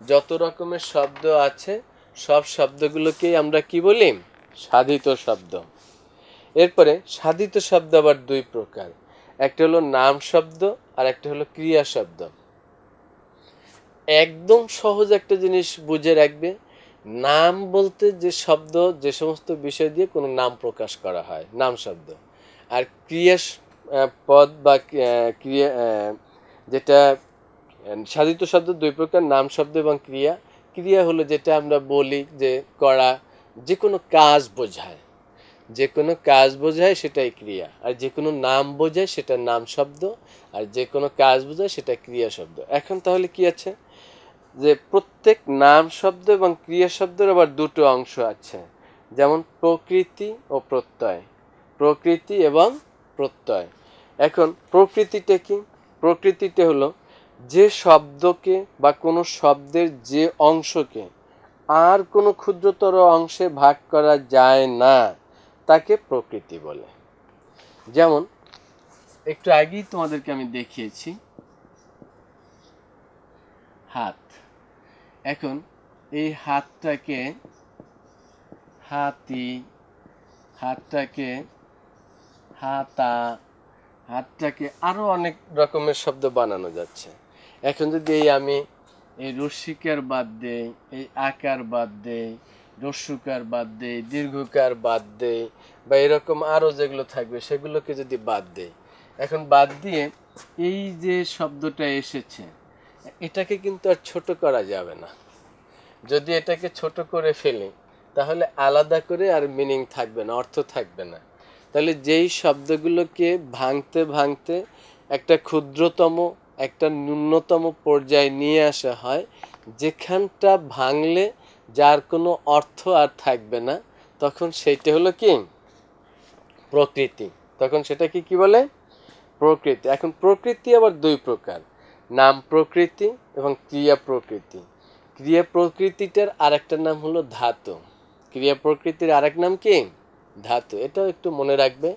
যত রকমের শব্দ আছে সব শব্দগুলোকেই আমরা কি বলি সাধিত শব্দ। এরপরে সাধিত শব্দ আবার দুই প্রকার, একটা হলো নাম শব্দ আর একটা হলো ক্রিয়া শব্দ। একদম সহজ একটা জিনিস বুঝে রাখবে, নাম বলতে যে শব্দ যে সমস্ত বিষয় দিয়ে কোনো নাম প্রকাশ করা হয় নাম শব্দ, আর ক্রিয়া পদ বা ক্রিয়া, যেটা সাধিত শব্দ দুই প্রকার, নাম শব্দ এবং ক্রিয়া। ক্রিয়া হলো যেটা আমরা বলি যে করা, যে কোনো কাজ বোঝায়, যে কোনো কাজ বোঝায় সেটাই ক্রিয়া, আর যে কোনো নাম বোঝায় সেটা নাম শব্দ, আর যে কোনো কাজ বোঝায় সেটা ক্রিয়া শব্দ। এখন তাহলে কি আছে যে প্রত্যেক নাম শব্দ এবং ক্রিয়া শব্দের আবার দুটো অংশ আছে, যেমন প্রকৃতি ও প্রত্যয়, প্রকৃতি এবং প্রত্যয়। এখন প্রকৃতিটা কি, প্রকৃতিটা হলো যে শব্দকে বা কোনো শব্দের যে অংশকে আর কোনো ক্ষুদ্রতর অংশে ভাগ করা যায় না তাকে প্রকৃতি বলে। যেমন একটু আগেই তোমাদেরকে আমি দেখিয়েছি হাত। এখন এই হাতটাকে হাতি, হাতটাকে হাতা, হাতটাকে আরো অনেক রকমের শব্দ বানানো যাচ্ছে। এখন যদি আমি এই রস্যিকার বাদ দেই, এই আকার বাদ দেই, রস্যুকার বাদ দেই, দীর্ঘকার বাদ দেই, বা এরকম আরো যেগুলো থাকবে সেগুলোকে যদি বাদ দেই, এখন বাদ দিয়ে এই যে শব্দটা এসেছে এটাকে কিন্তু আর ছোট করা যাবে না। যদি এটাকে ছোট করে ফেলি তাহলে আলাদা করে আর মিনিং থাকবে না, অর্থ থাকবে না। তাহলে যেই শব্দগুলোকে ভাঙতে ভাঙতে একটা ক্ষুদ্রতম, একটা ন্যূনতম পর্যায়ে নিয়ে আসা হয়, যেখানটা ভাঙলে যার কোনো অর্থ আর থাকবে না, তখন সেইটা হলো কি প্রকৃতি। তখন সেটাকে কি বলে? প্রকৃতি। এখন প্রকৃতি আবার দুই প্রকার, নাম প্রকৃতি এবং ক্রিয়া প্রকৃতি। ক্রিয়া প্রকৃতিটার আরেকটা নাম হলো ধাতু। ক্রিয়া প্রকৃতির আরেক নাম কি? ধাতু। এটাও একটু মনে রাখবে,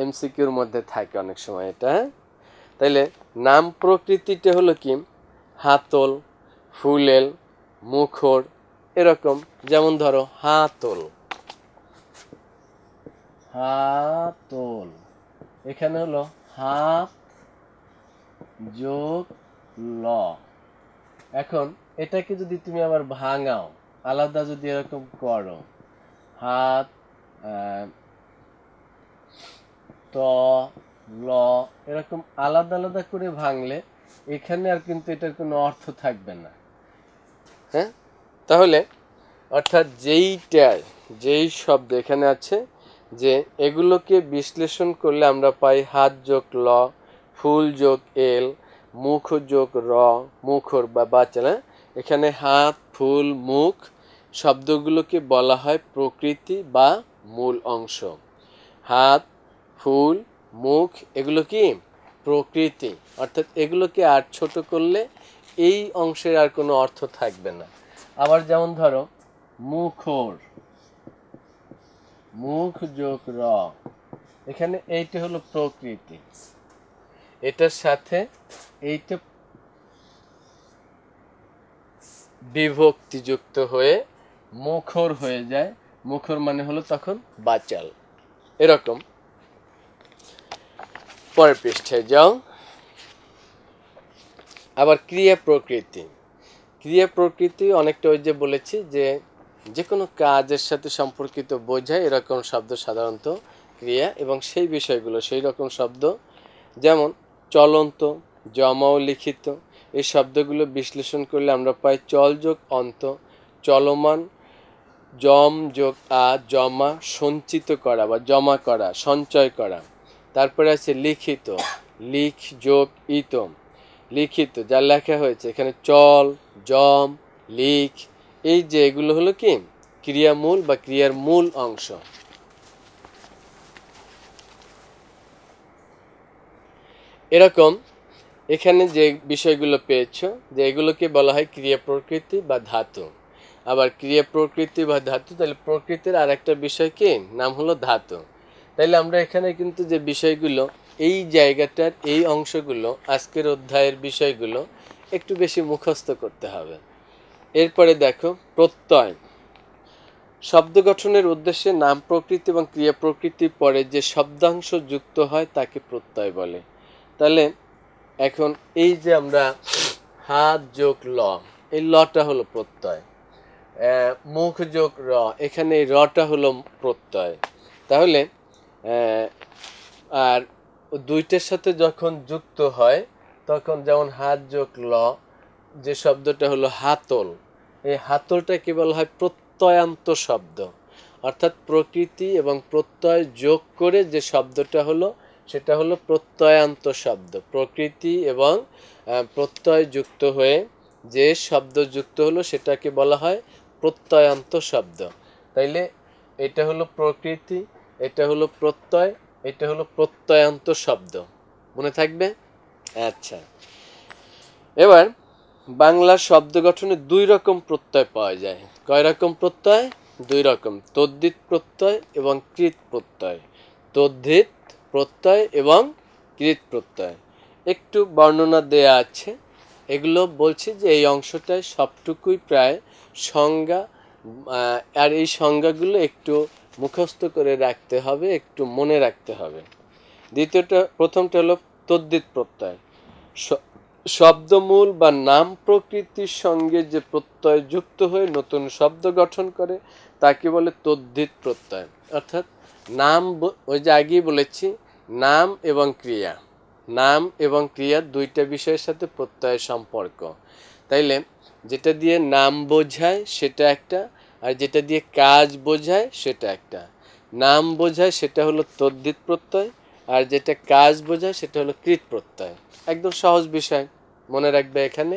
এমসিকিউর মধ্যে থাকে অনেক সময় এটা। তাইলে নাম প্রকৃতিটা হলো কি? হাতল, ফুলেল, মুখর, এরকম। যেমন ধরো হাতল, হাতল, এখানে হলো হাত যোগ ল। এখন এটাকে যদি তুমি আবার ভাঙাও, আলাদা যদি এরকম করো, হাত ত ল, এরকম আলাদা আলাদা করে ভাঙলে এখানে আর কিন্তু এটার কোনো অর্থ থাকবে না। হ্যাঁ, তাহলে অর্থাৎ যেই শব্দ এখানে আছে, যে এগুলোকে বিশ্লেষণ করলে আমরা পাই হাত যোগ ল, ফুল যোগ এল, মুখ যোগ র, মুখর বা বাচাল। এখানে হাত, ফুল, মুখ শব্দগুলোকে বলা হয় প্রকৃতি বা মূল অংশ। হাত, ফুল, মুখ এগুলো কি প্রকৃতি, অর্থাৎ এগুলোকে আর ছোট করলে এই অংশের আর কোনো অর্থ থাকবে না। আবার যেমন ধরো মুখর, মুখ যোগ র, এখানে এইটা হলো প্রকৃতি, এটার সাথে এইটা বিভক্তি যুক্ত হয়ে মুখর হয়ে যায়। মুখর মানে হলো তখন বাচাল। এরকম। পরের পৃষ্ঠায় যাও। আবার ক্রিয়া প্রকৃতি। ক্রিয়া প্রকৃতি অনেকটা ওই যে বলেছি যে কোনো কাজের সাথে সম্পর্কিত বোঝায় এরকম শব্দ সাধারণত ক্রিয়া, এবং সেই বিষয়গুলো সেই রকম শব্দ। যেমন চলন্ত, জমা ও লিখিত, এই শব্দগুলো বিশ্লেষণ করলে আমরা পাই চল যোগ অন্ত, চলমান, জম যোগ আ, জমা, সঞ্চিত করা বা জমা করা, সঞ্চয় করা। তারপরে আছে লিখিত, লিখ যোগ ইত, লিখিত যা লেখা হয়েছে, এখানে চল, জম, লিখ, এই যে এগুলো হলো কি ক্রিয়ামূল বা ক্রিয়ার মূল অংশ। এরকম এখানে যে বিষয়গুলো পেয়েছো, যে এগুলোকে বলা হয় ক্রিয়া প্রকৃতি বা ধাতু। আবার ক্রিয়া প্রকৃতি বা ধাতু, তাহলে প্রকৃতির আর একটা বিষয় কি, নাম হলো ধাতু। তাইলে আমরা এখানে কিন্তু যে বিষয়গুলো, এই জায়গাটার এই অংশগুলো, আজকের অধ্যায়ের বিষয়গুলো একটু বেশি মুখস্থ করতে হবে। এরপরে দেখো প্রত্যয়। শব্দ গঠনের উদ্দেশ্যে নাম প্রকৃতি এবং ক্রিয়া প্রকৃতির পরে যে শব্দাংশ যুক্ত হয় তাকে প্রত্যয় বলে। তাহলে এখন এই যে আমরা হাত যোগ ল, এই লটা হলো প্রত্যয়। মুখ যোগ র, এখানে এই রটা হলো প্রত্যয়। তাহলে আর দুইটার সাথে যখন যুক্ত হয় তখন, যেমন হাত যোগ ল, যে শব্দটা হলো হাতল, এই হাতলটাকে বলা হয় প্রত্যয়ান্ত শব্দ। অর্থাৎ প্রকৃতি এবং প্রত্যয় যোগ করে যে শব্দটা হলো সেটা হলো প্রত্যয়ান্ত শব্দ। প্রকৃতি এবং প্রত্যয় যুক্ত হয়ে যে শব্দ যুক্ত হলো সেটাকে বলা হয় প্রত্যয়ান্ত শব্দ। তাইলে এটা হলো প্রকৃতি, এটা হলো প্রত্যয়, এটা হলো প্রত্যয়ান্ত শব্দ। মনে থাকবে? আচ্ছা, এবার বাংলা শব্দ গঠনে দুই রকম প্রত্যয় পাওয়া যায়। কয় রকম প্রত্যয়? দুই রকম, তদ্ধিত প্রত্যয় এবং কৃৎ প্রত্যয়। তদ্ধিত প্রত্যয় এবং কৃৎ প্রত্যয় একটু বর্ণনা দেয়া আছে, এগুলো বলছি যে এই অংশটায় সবটুকুই প্রায় সংজ্ঞা, আর এই সংজ্ঞাগুলো একটু মুখস্থ করে রাখতে হবে, একটু মনে রাখতে হবে। প্রথমটা হলো তদ্ধিত প্রত্যয়। শব্দমূল বা নাম প্রকৃতির সঙ্গে যে প্রত্যয় যুক্ত হয়ে নতুন শব্দ গঠন করে তাকে বলে তদ্ধিত প্রত্যয়। অর্থাৎ নাম, ওই যে আগেই বলেছি, নাম এবং ক্রিয়া, নাম এবং ক্রিয়া দুইটা বিষয়ের সাথে প্রত্যয়ের সম্পর্ক। তাইলে যেটা দিয়ে নাম বোঝায় সেটা একটা, আর যেটা দিয়ে কাজ বোঝায় সেটা একটা। নাম বোঝায় সেটা হলো তদ্ধিত প্রত্যয়, আর যেটা কাজ বোঝায় সেটা হলো কৃৎ প্রত্যয়। একদম সহজ বিষয়, মনে রাখবে এখানে।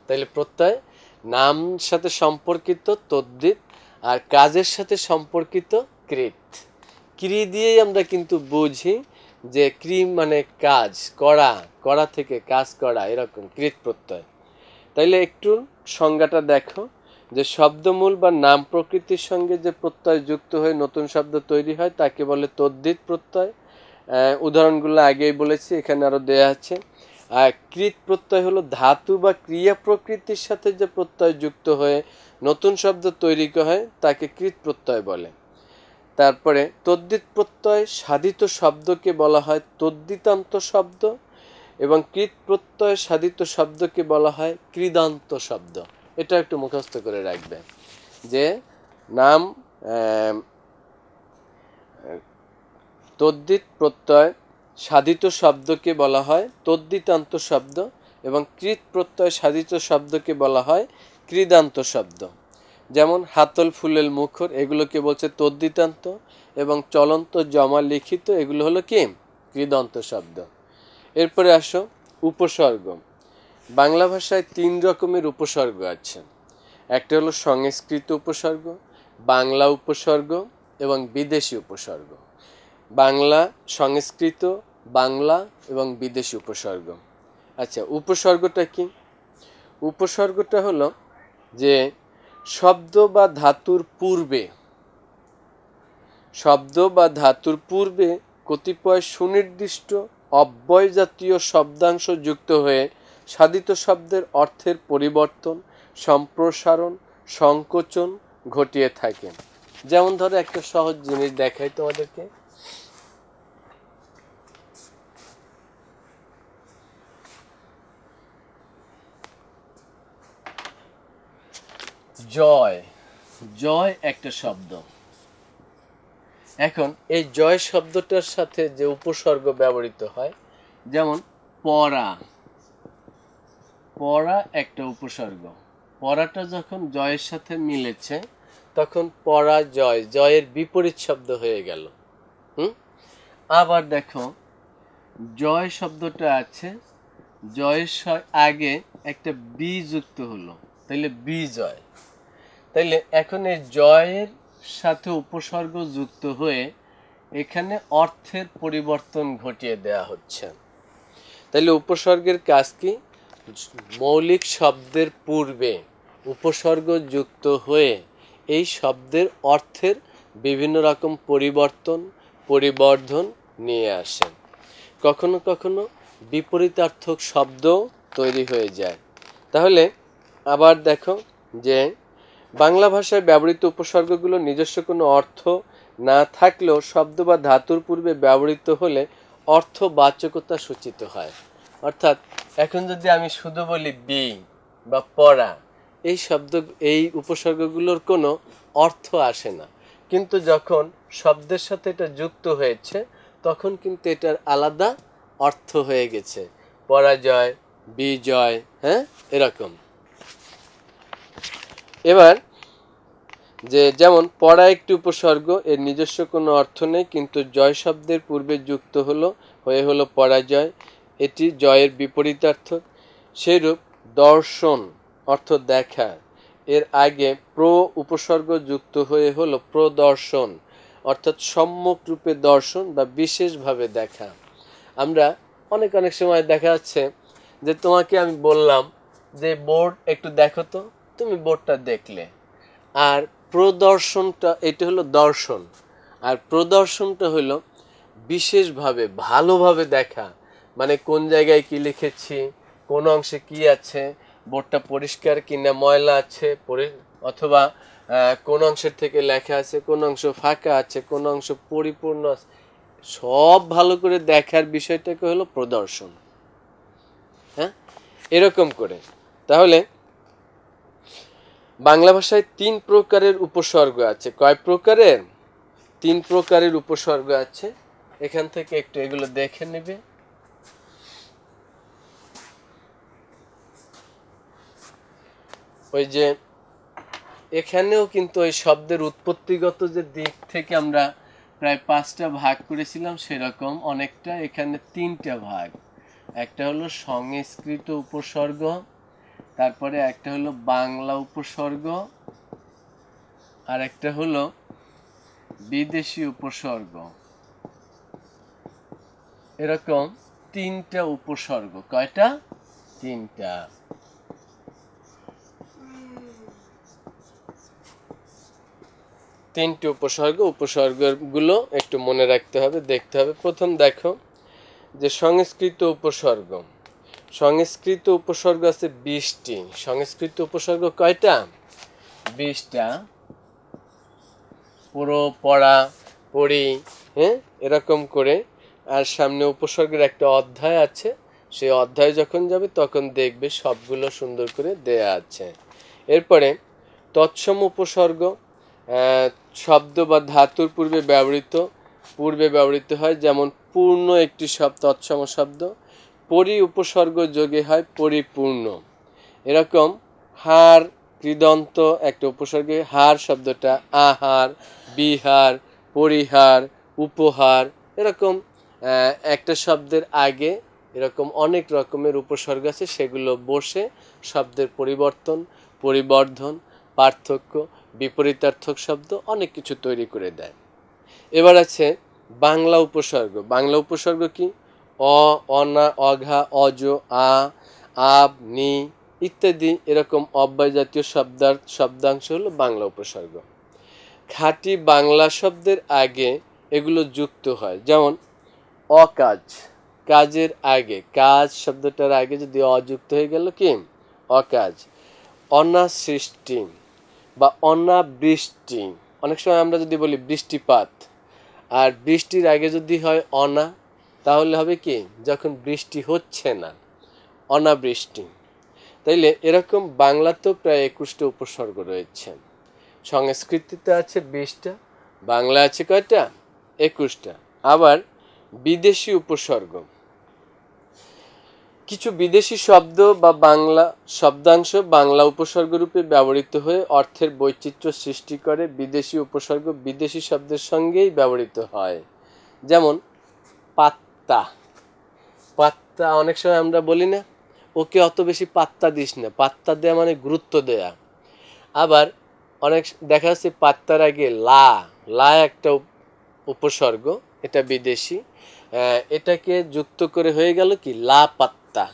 তাইলে প্রত্যয় নাম সাথে সম্পর্কিত তদ্ধিত, আর কাজের সাথে সম্পর্কিত কৃৎ। ক্রি দিয়েই আমরা কিন্তু বুঝি যে ক্রি মানে কাজ করা, করা থেকে কাজ করা, এরকম কৃৎ প্রত্যয়। তাইলে একটু সংজ্ঞাটা দেখো, যে শব্দমূল বা নাম প্রকৃতির সঙ্গে যে প্রত্যয় যুক্ত হয়ে নতুন শব্দ তৈরি হয় তাকে বলে তদ্ধিত প্রত্যয়। উদাহরণগুলো আগেই বলেছি, এখানে আরো দেয়া আছে। আর কৃৎ প্রত্যয় হলো ধাতু বা ক্রিয়া প্রকৃতির সাথে যে প্রত্যয় যুক্ত হয়ে নতুন শব্দ তৈরি হয় তাকে কৃৎ প্রত্যয় বলে। তারপরে তদ্ধিত প্রত্যয় সাধিত শব্দকে বলা হয় তদ্ধিতান্ত শব্দ, এবং কৃৎ প্রত্যয় সাধিত শব্দকে বলা হয় কৃদান্ত শব্দ। এটা একটু মুখস্থ করে রাখবে, যে নাম তদ্ধিত প্রত্যয় সাধিত শব্দকে বলা হয় তদ্ধিতান্ত শব্দ, এবং কৃৎ প্রত্যয় সাধিত শব্দকে বলা হয় কৃদান্ত শব্দ। যেমন হাতল ফুলেল মুখর, এগুলোকে বলছে তদ্ধিতান্ত, এবং চলন্ত জমা লিখিত এগুলো হলো কি কৃদান্ত শব্দ। এরপরে আসো উপসর্গ। বাংলা ভাষায় 3 রকমের উপসর্গ আছে। একটা হলো সংস্কৃত উপসর্গ, বাংলা উপসর্গ এবং বিদেশি উপসর্গ। বাংলা, সংস্কৃত, বাংলা এবং বিদেশি উপসর্গ। আচ্ছা, উপসর্গটা কি? উপসর্গটা হলো যে শব্দ বা ধাতুর পূর্বে, শব্দ বা ধাতুর পূর্বে কতিপয় সুনির্দিষ্ট অব্যয় জাতীয় শব্দাংশ যুক্ত হয়ে সাধিত শব্দের অর্থের পরিবর্তন, সম্প্রসারণ, সংকোচন ঘটিয়ে থাকে। যেমন ধরো একটা সহজ জিনিস দেখাই তোমাদেরকে। জয়, জয় একটা শব্দ। এখন এই জয় শব্দটার সাথে যে উপসর্গ ব্যবহৃত হয়, যেমন পড়া, পড়া একটা উপসর্গ। পড়াটা যখন জয়ের সাথে মিলেছে তখন পরাজয়, জয়ের বিপরীত শব্দ হয়ে গেল। আবার দেখো, জয় শব্দটা আছে, জয়ের আগে একটা বি যুক্ত হলো, তাইলে বিজয়। তাইলে এখন এই জয়ের সাথে উপসর্গ যুক্ত হয়ে এখানে অর্থের পরিবর্তন ঘটিয়ে দেয়া হচ্ছে। তাইলে উপসর্গের কাজ কি? মৌলিক শব্দের পূর্বে উপসর্গ যুক্ত হয়ে এই শব্দের অর্থের বিভিন্ন রকম পরিবর্তন, পরিবর্ধন নিয়ে আসে। কখনো কখনো বিপরীতার্থক শব্দ তৈরি হয়ে যায়। তাহলে আবার দেখো যে বাংলা ভাষায় ব্যবহৃত উপসর্গগুলো নিজস্ব কোনো অর্থ না থাকলেও শব্দ বা ধাতুর পূর্বে ব্যবহৃত হলে অর্থবাচকতা সূচিত হয়। অর্থাৎ এখন যদি আমি শুধু বলি বি বা পড়া, এই শব্দ, এই উপসর্গগুলোর কোনো অর্থ আসে না, কিন্তু যখন শব্দের সাথে এটা যুক্ত হয়েছে তখন কিন্তু এটার আলাদা অর্থ হয়ে গেছে, পরাজয়, বিজয়, হ্যাঁ, এরকম। এবার যে যেমন পড়া একটি উপসর্গ, এর নিজস্ব কোনো অর্থ নেই, কিন্তু জয় শব্দের পূর্বে যুক্ত হলো পরাজয়, এটি জয়ের বিপরীতার্থ। সেইরূপ দর্শন অর্থ দেখা, এর আগে উপসর্গ যুক্ত হয়ে হলো প্রদর্শন, অর্থাৎ সম্যক রূপে দর্শন বা বিশেষভাবে দেখা। আমরা অনেক সময় দেখা যাচ্ছে যে তোমাকে আমি বললাম যে বোর্ড একটু দেখো তো, তুমি বোর্ডটা দেখলে। আর প্রদর্শনটা, এটা হলো দর্শন, আর প্রদর্শনটা হলো বিশেষভাবে ভালোভাবে দেখা, মানে কোন জায়গায় কি লিখেছি, কোন অংশে কি আছে, বোর্ডটা পরিষ্কার কিনা ময়লা আছে, অথবা কোন অংশের থেকে লেখা আছে, কোন অংশ ফাঁকা আছে, কোন অংশ পরিপূর্ণ আছে, সব ভালো করে দেখার বিষয়টাকে হলো প্রদর্শন। হ্যাঁ, এরকম করে। তাহলে বাংলা ভাষায় 3 প্রকারের উপসর্গ আছে। কয় প্রকারের? 3 প্রকারের উপসর্গ আছে। এখান থেকে একটু এগুলো দেখে নেবে। ওই যে এখানেও কিন্তু ওই শব্দের উৎপত্তিগত যে দিক থেকে আমরা প্রায় 5টা ভাগ করেছিলাম, সেরকম অনেকটা এখানে 3টা ভাগ। একটা হলো সংস্কৃত উপসর্গ, তারপরে একটা হলো বাংলা উপসর্গ, আর একটা হলো বিদেশি উপসর্গ। এরকম 3টা উপসর্গ। কয়টা? 3টা। তিনটি উপসর্গ। উপসর্গগুলো একটু মনে রাখতে হবে, দেখতে হবে। প্রথম দেখো যে সংস্কৃত উপসর্গ। সংস্কৃত উপসর্গ আছে 20টি। সংস্কৃত উপসর্গ কয়টা? 20টা। পুরো পড়া, পড়ি, হ্যাঁ, এরকম করে। আর সামনে উপসর্গের একটা অধ্যায় আছে, সেই অধ্যায় যখন যাবে তখন দেখবে সবগুলো সুন্দর করে দেয়া আছে। এরপরে তৎসম উপসর্গ, শব্দ বা ধাতুর পূর্বে ব্যবহৃত হয়, যেমন পূর্ণ একটি তৎসম শব্দ। পরি উপসর্গ যোগে হয় পরিপূর্ণ। এরকম হার, কৃদন্ত একটা উপসর্গে হার শব্দটা আহার, বিহার, পরিহার, উপহার, এরকম একটা শব্দের আগে এরকম অনেক রকমের উপসর্গ আছে, সেগুলো বসে শব্দের পরিবর্ধন, পার্থক্য, বিপরীতার্থক শব্দ অনেক কিছু তৈরি করে দেয়। এবার আছে বাংলা উপসর্গ। বাংলা উপসর্গ কি? অ, অনা, অঘা, অজ, আ, আব, নি ইত্যাদি এরকম অব্যয় জাতীয় শব্দাংশ হলো বাংলা উপসর্গ। খাঁটি বাংলা শব্দের আগে এগুলো যুক্ত হয়, যেমন অকাজ, কাজের আগে, কাজ শব্দটার আগে যদি অযুক্ত হয়ে গেল কি? অকাজ। অনাসৃষ্টি বা অনাবৃষ্টি, অনেক সময় আমরা যদি বলি বৃষ্টিপাত, আর বৃষ্টির আগে যদি হয় অনা, তাহলে হবে কি? যখন বৃষ্টি হচ্ছে না, অনাবৃষ্টি। তাইলে এরকম বাংলাতেও প্রায় 21টা উপসর্গ রয়েছে। সংস্কৃতিতে আছে 20টা, বাংলা আছে কয়টা? 21টা। আবার বিদেশি উপসর্গ, কিছু বিদেশি শব্দ বা বাংলা শব্দাংশ বাংলা উপসর্গ রূপে ব্যবহৃত হয়ে অর্থের বৈচিত্র্য সৃষ্টি করে। বিদেশি উপসর্গ বিদেশি শব্দের সঙ্গেই ব্যবহৃত হয়, যেমন পাত্তা। পাত্তা অনেক সময় আমরা বলি না, ওকে অত বেশি পাত্তা দিস না। পাত্তা দেয়া মানে গুরুত্ব দেয়া। আবার অনেক দেখা যাচ্ছে পাত্তার আগে লা একটা উপসর্গ, এটা বিদেশি। এটাকে যুক্ত করে হয়ে গেল কি? লাপাত্তা।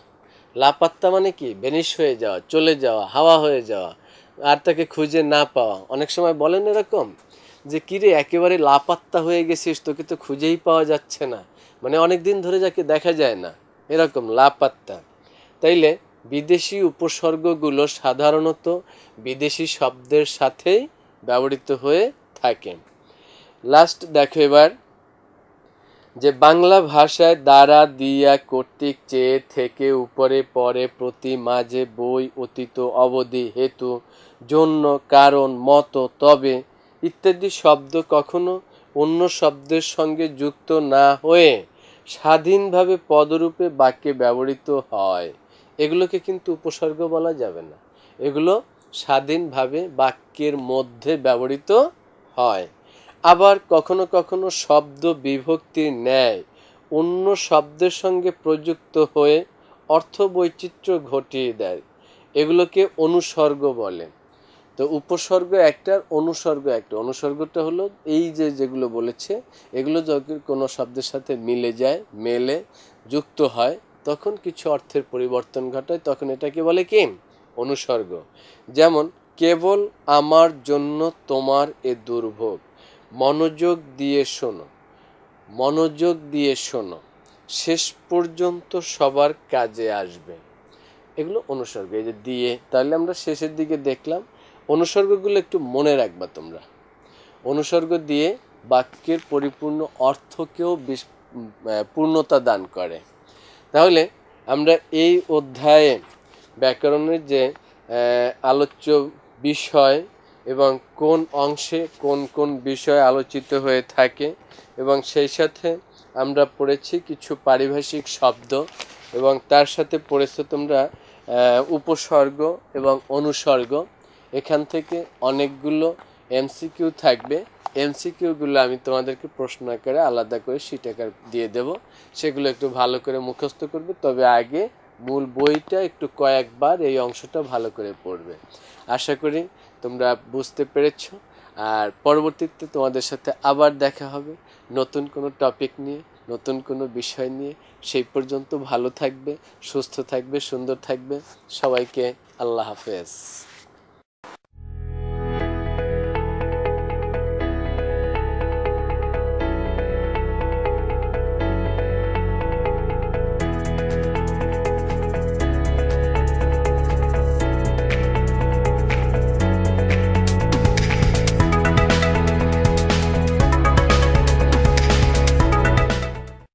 লাপাত্তা মানে কি? ভ্যানিশ হয়ে যাওয়া, চলে যাওয়া, হাওয়া হয়ে যাওয়া, আর তাকে খুঁজে না পাওয়া। অনেক সময় বলেন এরকম যে কিরে একেবারে লাপাত্তা হয়ে গেছিস, তোকে তো খুঁজেই পাওয়া যাচ্ছে না, মানে অনেক দিন ধরে যাকে দেখা যায় না, এরকম লাপাত্তা। তাইলে বিদেশি উপসর্গগুলো সাধারণত বিদেশি শব্দের সাথেই ব্যবহৃত হয়ে থাকে। লাস্ট দেখো এবার যে বাংলা ভাষায় দ্বারা, দিয়া, কর্তৃক, চেয়ে, থেকে, উপরে, পরে, প্রতি, মাঝে, বই, অতীত, অবধি, হেতু, জন্য, কারণ, মত, তবে ইত্যাদি শব্দ কখনো অন্য শব্দের সঙ্গে যুক্ত না হয়ে স্বাধীনভাবে পদরূপে বাক্যে ব্যবহৃত হয়। এগুলোকে কিন্তু উপসর্গ বলা যাবে না, এগুলো স্বাধীনভাবে বাক্যের মধ্যে ব্যবহৃত হয়। আবার কখনো কখনো শব্দ বিভক্তির ন্যায় অন্য শব্দের সঙ্গে প্রযুক্ত হয়ে অর্থ বৈচিত্র্য ঘটিয়ে দেয়, এগুলোকে অনুসর্গ বলে। তো উপসর্গ একটা, অনুসর্গ একটা। অনুসর্গটা হলো এই যেগুলো বলেছে, এগুলো যখন কোনো শব্দের সাথে মেলে যুক্ত হয়, তখন কিছু অর্থের পরিবর্তন ঘটায়, তখন এটাকে বলে কি? অনুসর্গ। যেমন কেবল আমার জন্য তোমার এ দুর্ভোগ, মনোযোগ দিয়ে শোনো, মনোযোগ দিয়ে শোনো, শেষ পর্যন্ত সবার কাজে আসবে। এগুলো অনুসর্গ। এই যে দিয়ে, তাহলে আমরা শেষের দিকে দেখলাম অনুসর্গগুলো একটু মনে রাখবা তোমরা। অনুসর্গ দিয়ে বাক্যের পরিপূর্ণ অর্থকেও পূর্ণতা দান করে। তাহলে আমরা এই অধ্যায়ে ব্যাকরণের যে আলোচ্য বিষয় এবং কোন অংশে কোন কোন বিষয় আলোচিত হয়ে থাকে, এবং সেই সাথে আমরা পড়েছি কিছু পারিভাষিক শব্দ, এবং তার সাথে পড়েছো তোমরা উপসর্গ এবং অনুসর্গ। এখান থেকে অনেকগুলো এমসিকিউ থাকবে। এমসিকিউগুলো আমি তোমাদেরকে প্রশ্ন আকারে আলাদা করে শীট আকার দিয়ে দেব, সেগুলো একটু ভালো করে মুখস্থ করবে। তবে আগে মূল বইটা একটু কয়েকবার এই অংশটা ভালো করে পড়বে। আশা করি তোমরা বুঝতে পেরেছো। আর পরবর্তীতে তোমাদের সাথে আবার দেখা হবে নতুন কোনো টপিক নিয়ে, নতুন কোনো বিষয় নিয়ে। সেই পর্যন্ত ভালো থাকবে, সুস্থ থাকবে, সুন্দর থাকবে। সবাইকে আল্লাহ হাফেজ।